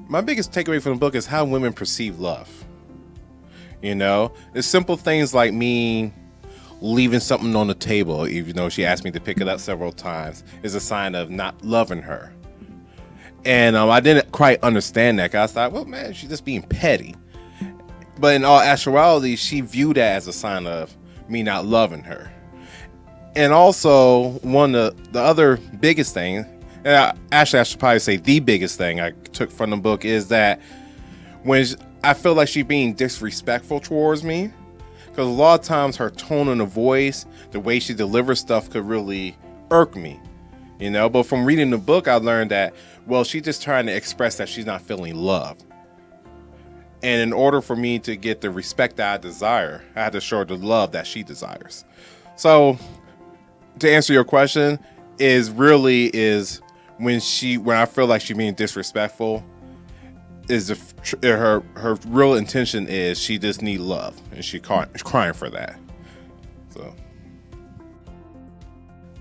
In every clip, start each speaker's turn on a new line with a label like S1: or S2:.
S1: My biggest takeaway from the book is how women perceive love. You know, it's simple things like me leaving something on the table, even though she asked me to pick it up several times, is a sign of not loving her. And I didn't quite understand that, 'cause I thought, well, man, she's just being petty. But in all actuality, she viewed that as a sign of me not loving her. And also, one of the other biggest thing, actually I should probably say the biggest thing I took from the book, is that when I feel like she's being disrespectful towards me, because a lot of times her tone in the voice, the way she delivers stuff could really irk me, you know. But from reading the book, I learned that, well, she's just trying to express that she's not feeling love. And in order for me to get the respect that I desire, I had to show her the love that she desires. So to answer your question, is when I feel like she's being disrespectful, is her real intention is she just need love, and she's crying for that. So,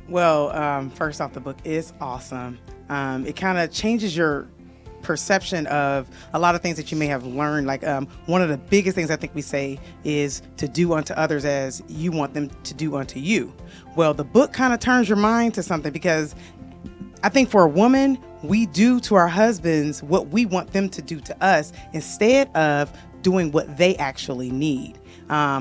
S2: well, first off, the book is awesome. It kind of changes your perception of a lot of things that you may have learned. Like one of the biggest things I think we say is to do unto others as you want them to do unto you. Well, the book kind of turns your mind to something, because I think for a woman, we do to our husbands what we want them to do to us instead of doing what they actually need.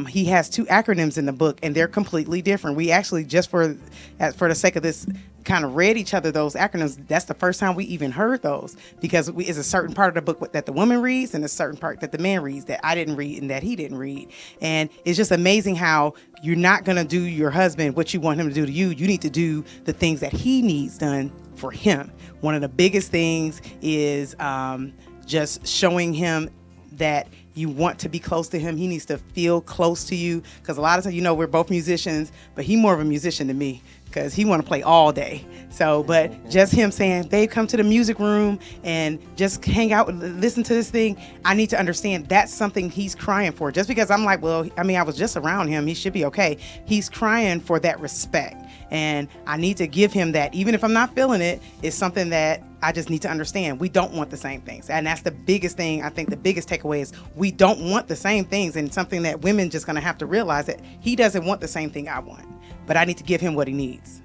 S2: He has 2 acronyms in the book, and they're completely different. We actually, just for the sake of this, kind of read each other those acronyms. That's the first time we even heard those, because it's a certain part of the book that the woman reads and a certain part that the man reads that I didn't read and that he didn't read. And it's just amazing how you're not going to do your husband what you want him to do to you. You need to do the things that he needs done for him. One of the biggest things is just showing him that you want to be close to him. He needs to feel close to you, because a lot of times, we're both musicians, but he's more of a musician than me, because he want to play all day. So, but just him saying, babe, come to the music room and just hang out and listen to this thing. I need to understand that's something he's crying for. Just because I'm like, well, I was just around him, he should be okay. He's crying for that respect. And I need to give him that. Even if I'm not feeling it, it's something that I just need to understand. We don't want the same things. And that's the biggest thing. I think the biggest takeaway is we don't want the same things, and something that women just going to have to realize that he doesn't want the same thing I want, but I need to give him what he needs.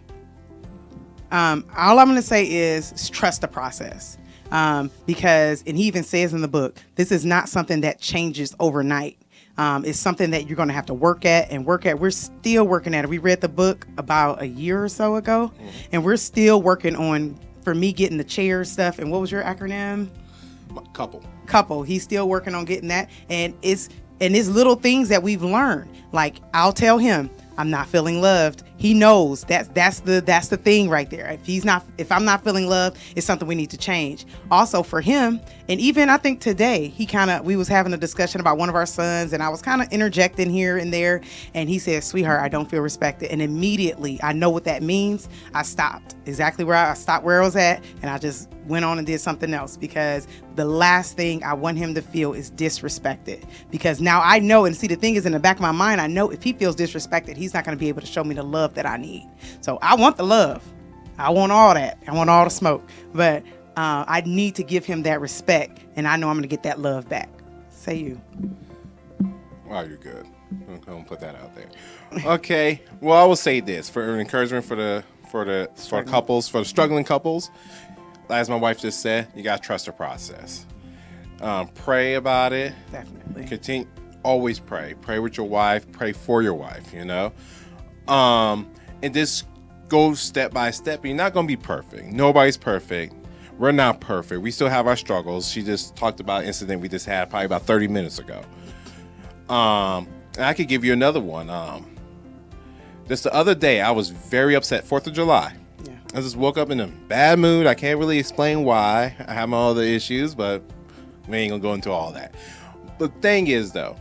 S2: All I'm going to say is trust the process. Because, and he even says in the book, this is not something that changes overnight. It's something that you're going to have to work at. We're still working at it. We read the book about a year or so ago, and we're still working on, for me, getting the chair stuff. And what was your acronym? Couple. He's still working on getting that. And it's little things that we've learned. Like, I'll tell him, I'm not feeling loved. He knows that's the thing right there. If I'm not feeling loved, it's something we need to change. Also for him, and even I think today, we was having a discussion about one of our sons, and I was kind of interjecting here and there, and he said, sweetheart, I don't feel respected. And immediately, I know what that means. I stopped exactly where I stopped where I was at, and I just went on and did something else, because the last thing I want him to feel is disrespected. Because now I know, and see, the thing is, in the back of my mind, I know if he feels disrespected, he's not going to be able to show me the love that I need. So I want the love. I want all that. I want all the smoke. But I need to give him that respect, and I know I'm going to get that love back. Say you.
S1: Wow, you're good. I'm going to put that out there. Okay. Well, I will say this for an encouragement for the couples, for the struggling couples. As my wife just said, you got to trust the process. Pray about it.
S2: Definitely.
S1: Continue. Always pray. Pray with your wife. Pray for your wife, and just go step by step. You're not going to be perfect. Nobody's perfect. We're not perfect. We still have our struggles. She just talked about an incident we just had probably about 30 minutes ago. And I could give you another one. Just the other day, I was very upset. 4th of July.
S2: Yeah.
S1: I just woke up in a bad mood. I can't really explain why. I have my other issues, but we ain't going to go into all that. But the thing is, though,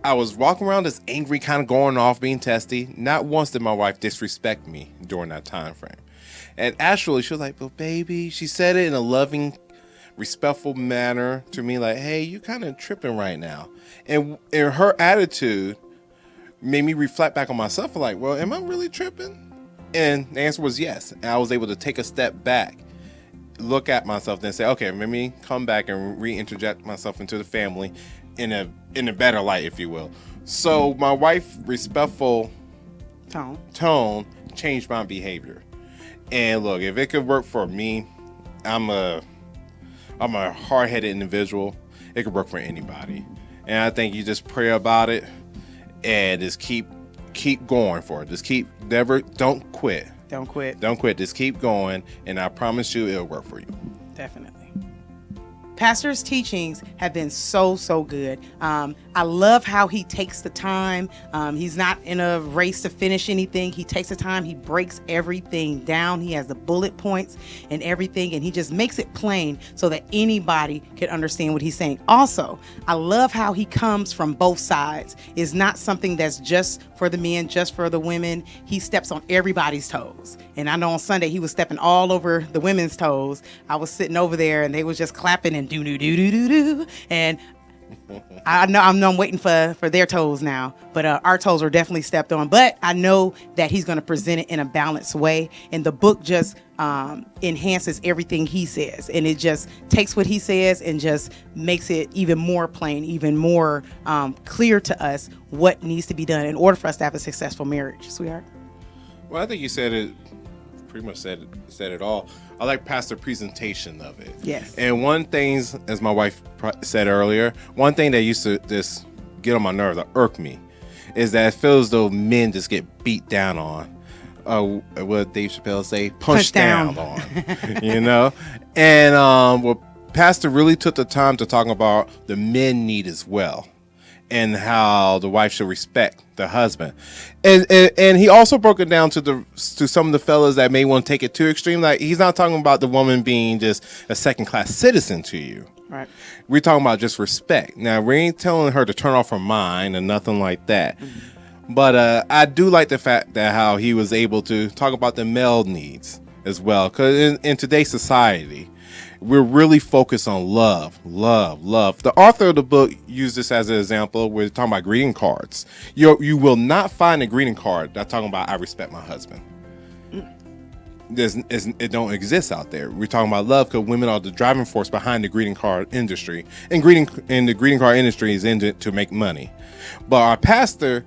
S1: I was walking around just angry, kind of going off, being testy. Not once did my wife disrespect me during that time frame. And actually, she was like, well, baby, she said it in a loving, respectful manner to me, like, hey, you kind of tripping right now. And her attitude made me reflect back on myself, like, well, am I really tripping? And the answer was yes. And I was able to take a step back look at myself and say, okay, let me come back and reinterject myself into the family in a better light, if you will. So my wife's respectful tone changed my behavior. And look, if it could work for me, I'm a hard-headed individual. It could work for anybody. And I think you just pray about it and just keep going for it. Don't quit.
S2: Don't quit.
S1: Don't quit. Just keep going, and I promise you it'll work for you.
S2: Definitely. Pastor's teachings have been so good. I love how he takes the time. He's not in a race to finish anything. He takes the time. He breaks everything down. He has the bullet points and everything, and he just makes it plain so that anybody can understand what he's saying. Also, I love how he comes from both sides. It's not something that's just for the men, just for the women. He steps on everybody's toes. And I know on Sunday he was stepping all over the women's toes. I was sitting over there and they was just clapping and do. And I know I'm waiting for their toes now, but our toes are definitely stepped on. But I know that he's going to present it in a balanced way, and the book just enhances everything he says, and it just takes what he says and just makes it even more plain, even more clear to us what needs to be done in order for us to have a successful marriage, sweetheart.
S1: Well, I think you said it. Pretty much said it all. I like pastor presentation of it.
S2: Yes.
S1: And one thing, as my wife said earlier, one thing that used to just get on my nerves or irk me is that it feels as though men just get beat down on. What Dave Chappelle say, punched down on. You know? And pastor really took the time to talk about the men need as well, and how the wife should respect the husband, and he also broke it down to some of the fellas that may want to take it too extreme. Like, he's not talking about the woman being just a second-class citizen to you.
S2: Right.
S1: We're talking about just respect. Now, we ain't telling her to turn off her mind or nothing like that. Mm-hmm. But I do like the fact that how he was able to talk about the male needs as well, because in today's society, we're really focused on love. The author of the book used this as an example. We're talking about greeting cards. You will not find a greeting card that's talking about, I respect my husband. It don't exist out there. We're talking about love because women are the driving force behind the greeting card industry. And the greeting card industry is in it to make money. But our pastor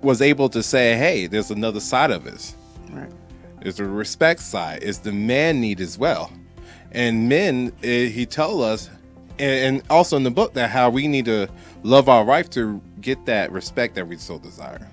S1: was able to say, hey, there's another side of this.
S2: Right.
S1: There's the respect side. It's the man need as well. And men, he told us, and also in the book, that how we need to love our wife to get that respect that we so desire.